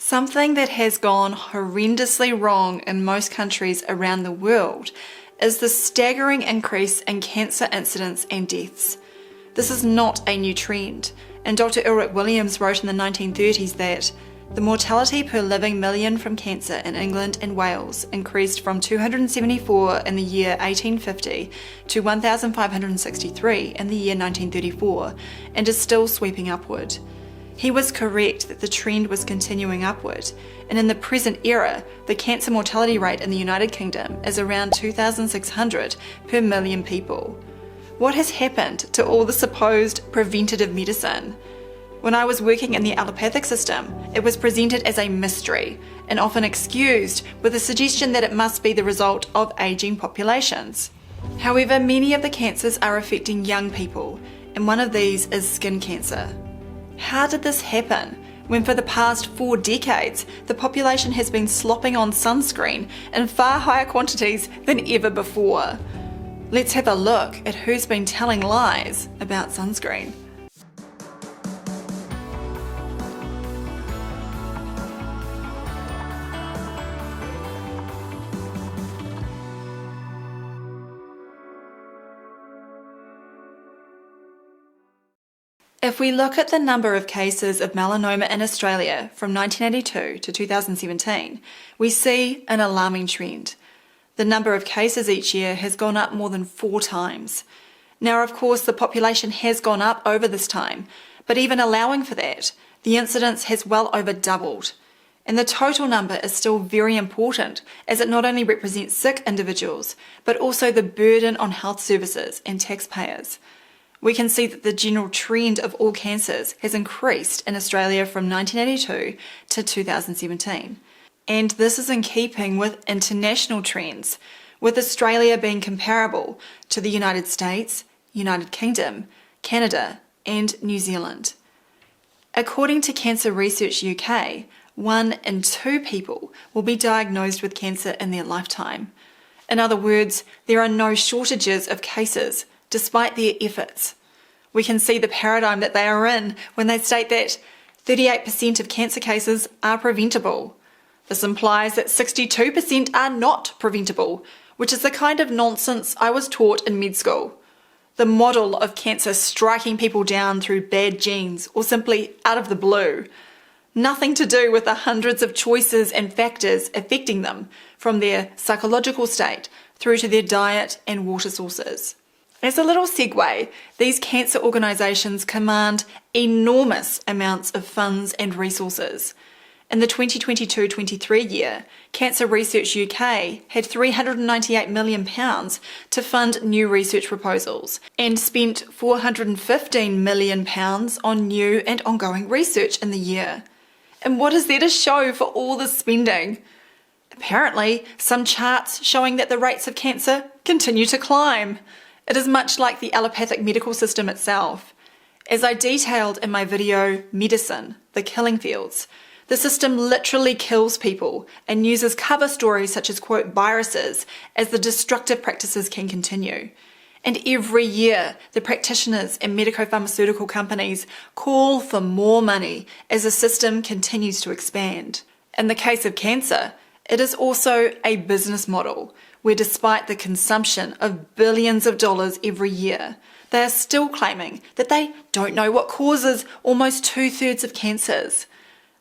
Something that has gone horrendously wrong in most countries around the world is the staggering increase in cancer incidents and deaths. This is not a new trend, and Dr. Ulrich Williams wrote in the 1930s that the mortality per living million from cancer in England and Wales increased from 274 in the year 1850 to 1,563 in the year 1934, and is still sweeping upward. He was correct that the trend was continuing upward, and in the present era, the cancer mortality rate in the United Kingdom is around 2,600 per million people. What has happened to all the supposed preventative medicine? When I was working in the allopathic system, it was presented as a mystery and often excused with the suggestion that it must be the result of aging populations. However, many of the cancers are affecting young people, and one of these is skin cancer. How did this happen when for the past 4 decades the population has been slopping on sunscreen in far higher quantities than ever before? Let's have a look at who's been telling lies about sunscreen. If we look at the number of cases of melanoma in Australia from 1982 to 2017, we see an alarming trend. The number of cases each year has gone up more than 4 times. Now, of course, the population has gone up over this time, but even allowing for that, the incidence has well over doubled. And the total number is still very important, as it not only represents sick individuals, but also the burden on health services and taxpayers. We can see that the general trend of all cancers has increased in Australia from 1982 to 2017. And this is in keeping with international trends, with Australia being comparable to the United States, United Kingdom, Canada, and New Zealand. According to Cancer Research UK, 1 in 2 people will be diagnosed with cancer in their lifetime. In other words, there are no shortages of cases, despite their efforts. We can see the paradigm that they are in when they state that 38% of cancer cases are preventable. This implies that 62% are not preventable, which is the kind of nonsense I was taught in med school. The model of cancer striking people down through bad genes or simply out of the blue. Nothing to do with the hundreds of choices and factors affecting them, from their psychological state through to their diet and water sources. As a little segue, these cancer organisations command enormous amounts of funds and resources. In the 2022-23 year, Cancer Research UK had £398 million to fund new research proposals and spent £415 million on new and ongoing research in the year. And what is there to show for all this spending? Apparently, some charts showing that the rates of cancer continue to climb. It is much like the allopathic medical system itself. As I detailed in my video, Medicine, the Killing Fields, the system literally kills people and uses cover stories such as, quote, viruses as the destructive practices can continue. And every year, the practitioners and medico-pharmaceutical companies call for more money as the system continues to expand. In the case of cancer, it is also a business model where, despite the consumption of billions of dollars every year, they are still claiming that they don't know what causes almost 2/3 of cancers.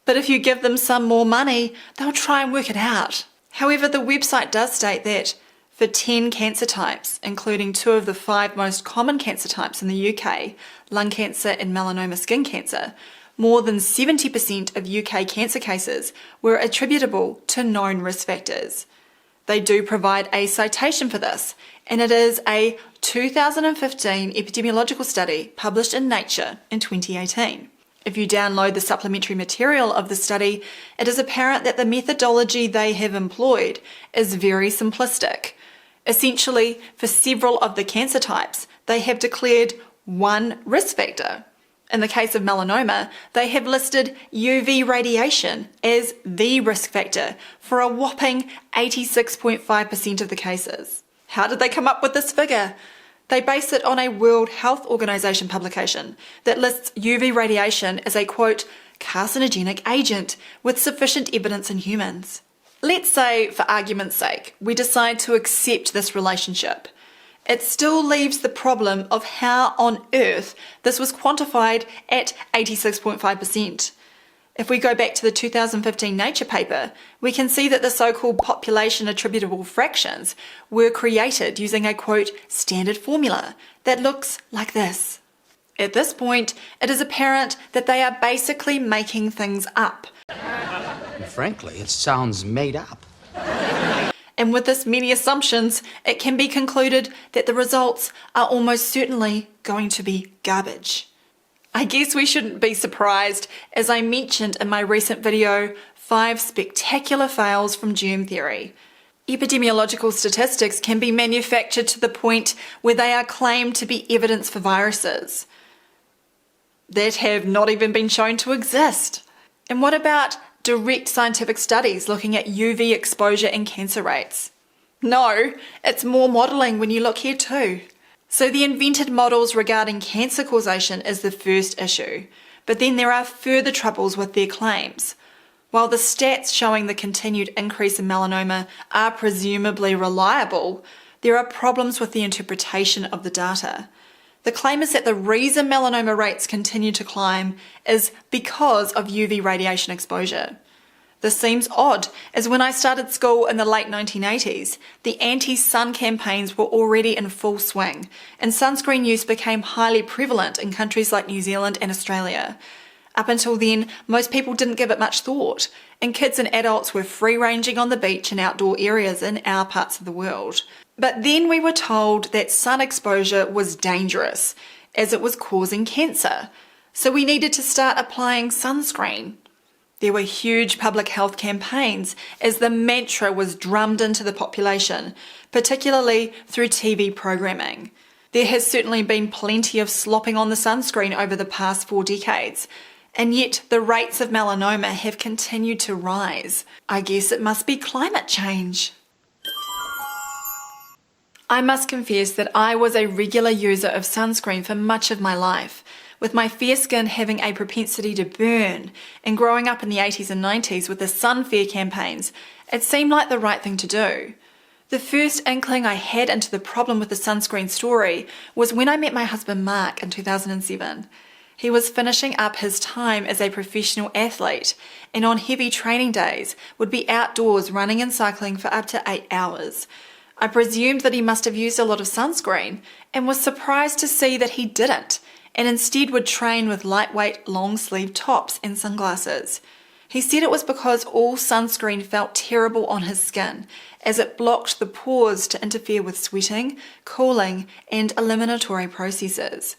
But if you give them some more money, they'll try and work it out. However, the website does state that for 10 cancer types, including 2 of the 5 most common cancer types in the UK, lung cancer and melanoma skin cancer, more than 70% of UK cancer cases were attributable to known risk factors. They do provide a citation for this, and it is a 2015 epidemiological study published in Nature in 2018. If you download the supplementary material of the study, it is apparent that the methodology they have employed is very simplistic. Essentially, for several of the cancer types, they have declared one risk factor. In the case of melanoma, they have listed UV radiation as the risk factor for a whopping 86.5% of the cases. How did they come up with this figure? They base it on a World Health Organization publication that lists UV radiation as a, quote, carcinogenic agent with sufficient evidence in humans. Let's say, for argument's sake, we decide to accept this relationship. It still leaves the problem of how on earth this was quantified at 86.5%. If we go back to the 2015 Nature paper, we can see that the so-called population attributable fractions were created using a, quote, standard formula that looks like this. At this point, it is apparent that they are basically making things up. Frankly, it sounds made up. And with this many assumptions, it can be concluded that the results are almost certainly going to be garbage. I guess we shouldn't be surprised, as I mentioned in my recent video, 5 spectacular fails from germ theory. Epidemiological statistics can be manufactured to the point where they are claimed to be evidence for viruses that have not even been shown to exist. And what about direct scientific studies looking at UV exposure and cancer rates? No, it's more modelling when you look here too. So the invented models regarding cancer causation is the first issue, but then there are further troubles with their claims. While the stats showing the continued increase in melanoma are presumably reliable, there are problems with the interpretation of the data. The claim is that the reason melanoma rates continue to climb is because of UV radiation exposure. This seems odd, as when I started school in the late 1980s, the anti-sun campaigns were already in full swing, and sunscreen use became highly prevalent in countries like New Zealand and Australia. Up until then, most people didn't give it much thought, and kids and adults were free-ranging on the beach and outdoor areas in our parts of the world. But then we were told that sun exposure was dangerous, as it was causing cancer, so we needed to start applying sunscreen. There were huge public health campaigns as the mantra was drummed into the population, particularly through TV programming. There has certainly been plenty of slopping on the sunscreen over the past 4 decades, and yet the rates of melanoma have continued to rise. I guess it must be climate change. I must confess that I was a regular user of sunscreen for much of my life, with my fair skin having a propensity to burn, and growing up in the 80s and 90s with the sun fair campaigns, it seemed like the right thing to do. The first inkling I had into the problem with the sunscreen story was when I met my husband Mark in 2007. He was finishing up his time as a professional athlete, and on heavy training days would be outdoors running and cycling for up to 8 hours. I presumed that he must have used a lot of sunscreen, and was surprised to see that he didn't, and instead would train with lightweight long-sleeve tops and sunglasses. He said it was because all sunscreen felt terrible on his skin, as it blocked the pores to interfere with sweating, cooling, and eliminatory processes.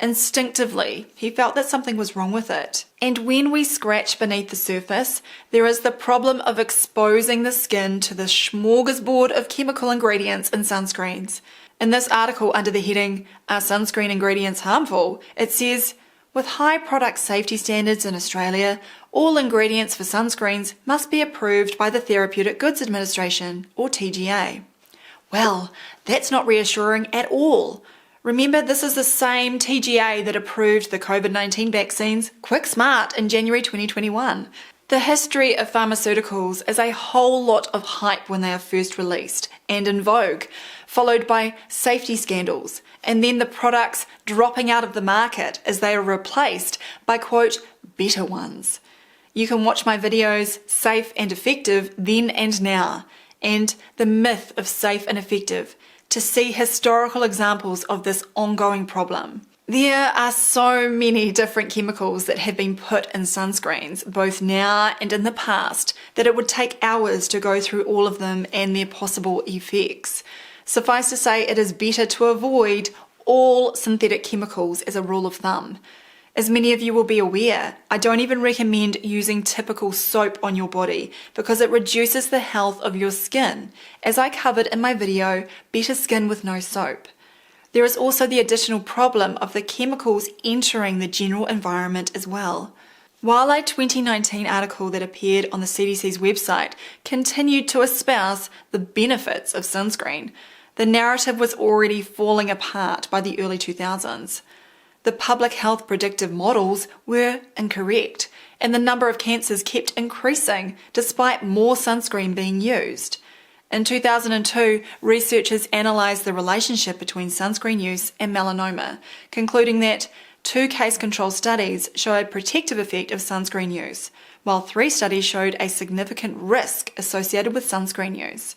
Instinctively, he felt that something was wrong with it. And when we scratch beneath the surface, there is the problem of exposing the skin to the smorgasbord of chemical ingredients in sunscreens. In this article under the heading, "Are Sunscreen Ingredients Harmful?" it says, with high product safety standards in Australia, all ingredients for sunscreens must be approved by the Therapeutic Goods Administration, or TGA. Well, that's not reassuring at all. Remember, this is the same TGA that approved the COVID-19 vaccines quick smart in January 2021. The history of pharmaceuticals is a whole lot of hype when they are first released and in vogue, followed by safety scandals, and then the products dropping out of the market as they are replaced by, quote, better ones. You can watch my videos, Safe and Effective Then and Now, and The Myth of Safe and Effective, to see historical examples of this ongoing problem. There are so many different chemicals that have been put in sunscreens, both now and in the past, that it would take hours to go through all of them and their possible effects. Suffice to say, it is better to avoid all synthetic chemicals as a rule of thumb. As many of you will be aware, I don't even recommend using typical soap on your body because it reduces the health of your skin, as I covered in my video, Better Skin with No Soap. There is also the additional problem of the chemicals entering the general environment as well. While a 2019 article that appeared on the CDC's website continued to espouse the benefits of sunscreen, the narrative was already falling apart by the early 2000s. The public health predictive models were incorrect, and the number of cancers kept increasing despite more sunscreen being used. In 2002, researchers analysed the relationship between sunscreen use and melanoma, concluding that 2 case control studies showed a protective effect of sunscreen use, while 3 studies showed a significant risk associated with sunscreen use.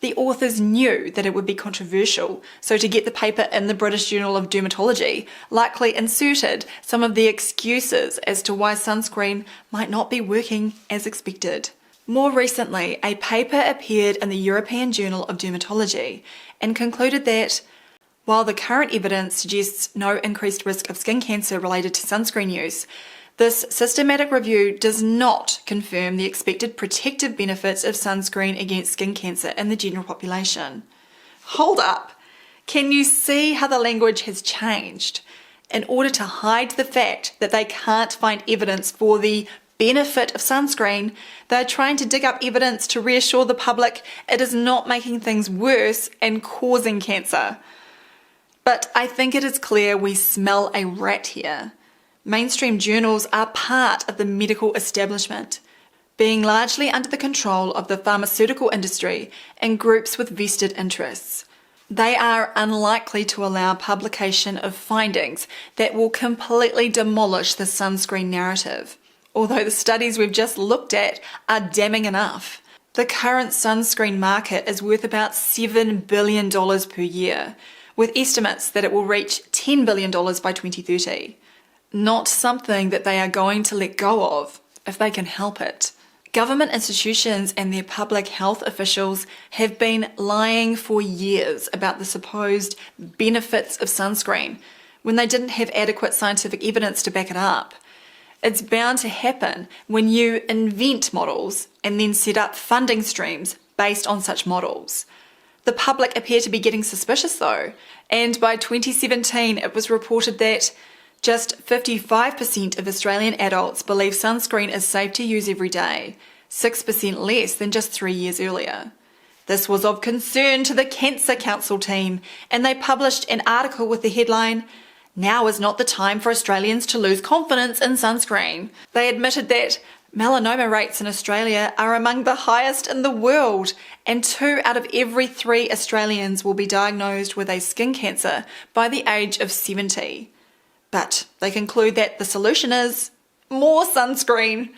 The authors knew that it would be controversial, so to get the paper in the British Journal of Dermatology, likely inserted some of the excuses as to why sunscreen might not be working as expected. More recently, a paper appeared in the European Journal of Dermatology and concluded that while the current evidence suggests no increased risk of skin cancer related to sunscreen use, this systematic review does not confirm the expected protective benefits of sunscreen against skin cancer in the general population. Hold up! Can you see how the language has changed? In order to hide the fact that they can't find evidence for the benefit of sunscreen, they're trying to dig up evidence to reassure the public it is not making things worse and causing cancer. But I think it is clear we smell a rat here. Mainstream journals are part of the medical establishment, being largely under the control of the pharmaceutical industry and groups with vested interests. They are unlikely to allow publication of findings that will completely demolish the sunscreen narrative, although the studies we've just looked at are damning enough. The current sunscreen market is worth about $7 billion per year, with estimates that it will reach $10 billion by 2030. Not something that they are going to let go of, if they can help it. Government institutions and their public health officials have been lying for years about the supposed benefits of sunscreen when they didn't have adequate scientific evidence to back it up. It's bound to happen when you invent models and then set up funding streams based on such models. The public appear to be getting suspicious though, and by 2017 it was reported that just 55% of Australian adults believe sunscreen is safe to use every day, 6% less than just 3 years earlier. This was of concern to the Cancer Council team, and they published an article with the headline, "Now is not the time for Australians to lose confidence in sunscreen." They admitted that melanoma rates in Australia are among the highest in the world, and 2 out of every 3 Australians will be diagnosed with a skin cancer by the age of 70. But they conclude that the solution is more sunscreen.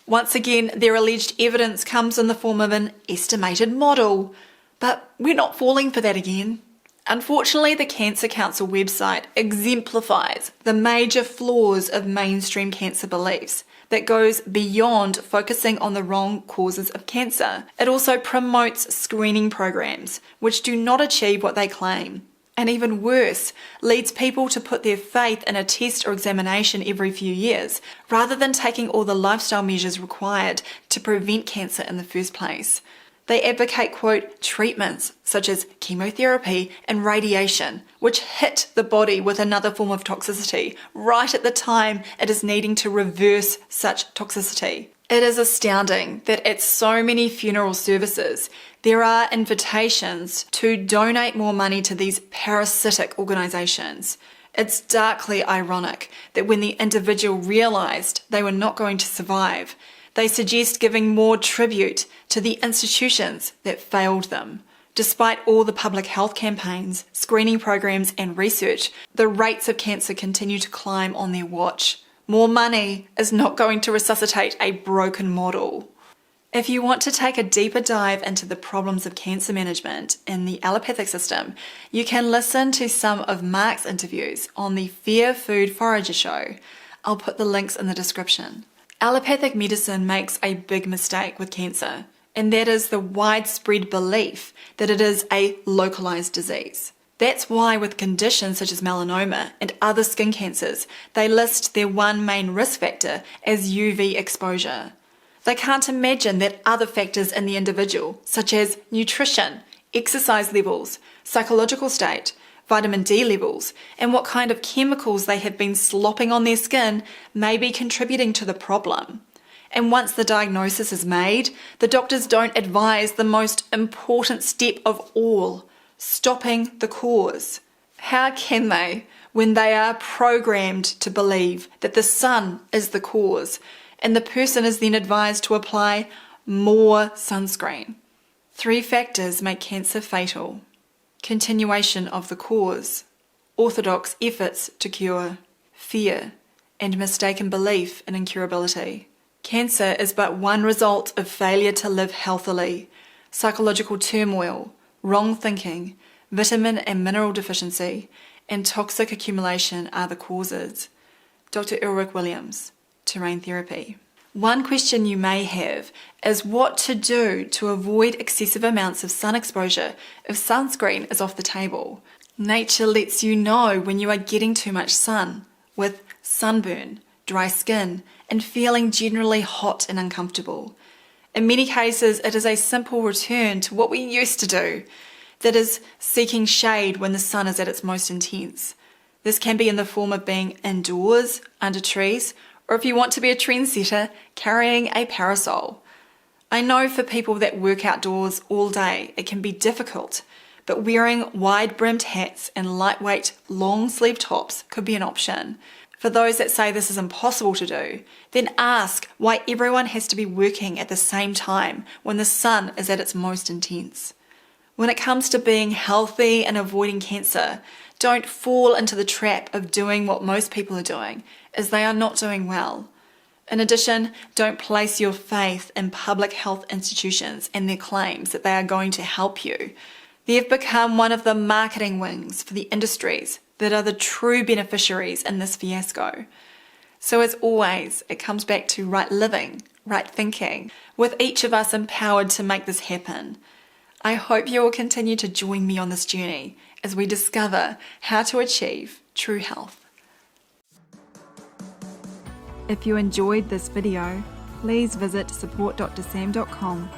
Once again, their alleged evidence comes in the form of an estimated model. But we're not falling for that again. Unfortunately, the Cancer Council website exemplifies the major flaws of mainstream cancer beliefs that goes beyond focusing on the wrong causes of cancer. It also promotes screening programs, which do not achieve what they claim. And even worse, leads people to put their faith in a test or examination every few years, rather than taking all the lifestyle measures required to prevent cancer in the first place. They advocate, quote, treatments such as chemotherapy and radiation, which hit the body with another form of toxicity, right at the time it is needing to reverse such toxicity. It is astounding that at so many funeral services, there are invitations to donate more money to these parasitic organisations. It's darkly ironic that when the individual realised they were not going to survive, they suggest giving more tribute to the institutions that failed them. Despite all the public health campaigns, screening programs and research, the rates of cancer continue to climb on their watch. More money is not going to resuscitate a broken model. If you want to take a deeper dive into the problems of cancer management in the allopathic system, you can listen to some of Mark's interviews on the Fair Food Forager show. I'll put the links in the description. Allopathic medicine makes a big mistake with cancer, and that is the widespread belief that it is a localized disease. That's why with conditions such as melanoma and other skin cancers, they list their one main risk factor as UV exposure. They can't imagine that other factors in the individual, such as nutrition, exercise levels, psychological state, vitamin D levels, and what kind of chemicals they have been slopping on their skin may be contributing to the problem. And once the diagnosis is made, the doctors don't advise the most important step of all, stopping the cause. How can they, when they are programmed to believe that the sun is the cause, and the person is then advised to apply more sunscreen. 3 factors make cancer fatal: continuation of the cause, orthodox efforts to cure, fear, and mistaken belief in incurability. Cancer is but one result of failure to live healthily. Psychological turmoil, wrong thinking, vitamin and mineral deficiency, and toxic accumulation are the causes. Dr. Ulrich Williams, Terrain Therapy. One question you may have is what to do to avoid excessive amounts of sun exposure if sunscreen is off the table. Nature lets you know when you are getting too much sun, with sunburn, dry skin, and feeling generally hot and uncomfortable. In many cases, it is a simple return to what we used to do, that is, seeking shade when the sun is at its most intense. This can be in the form of being indoors, under trees, or if you want to be a trendsetter, carrying a parasol. I know for people that work outdoors all day, it can be difficult, but wearing wide-brimmed hats and lightweight, long-sleeve tops could be an option. For those that say this is impossible to do, then ask why everyone has to be working at the same time when the sun is at its most intense. When it comes to being healthy and avoiding cancer, don't fall into the trap of doing what most people are doing, as they are not doing well. In addition, don't place your faith in public health institutions and their claims that they are going to help you. They have become one of the marketing wings for the industries that are the true beneficiaries in this fiasco. So as always, it comes back to right living, right thinking, with each of us empowered to make this happen. I hope you will continue to join me on this journey as we discover how to achieve true health. If you enjoyed this video, please visit supportdrsam.com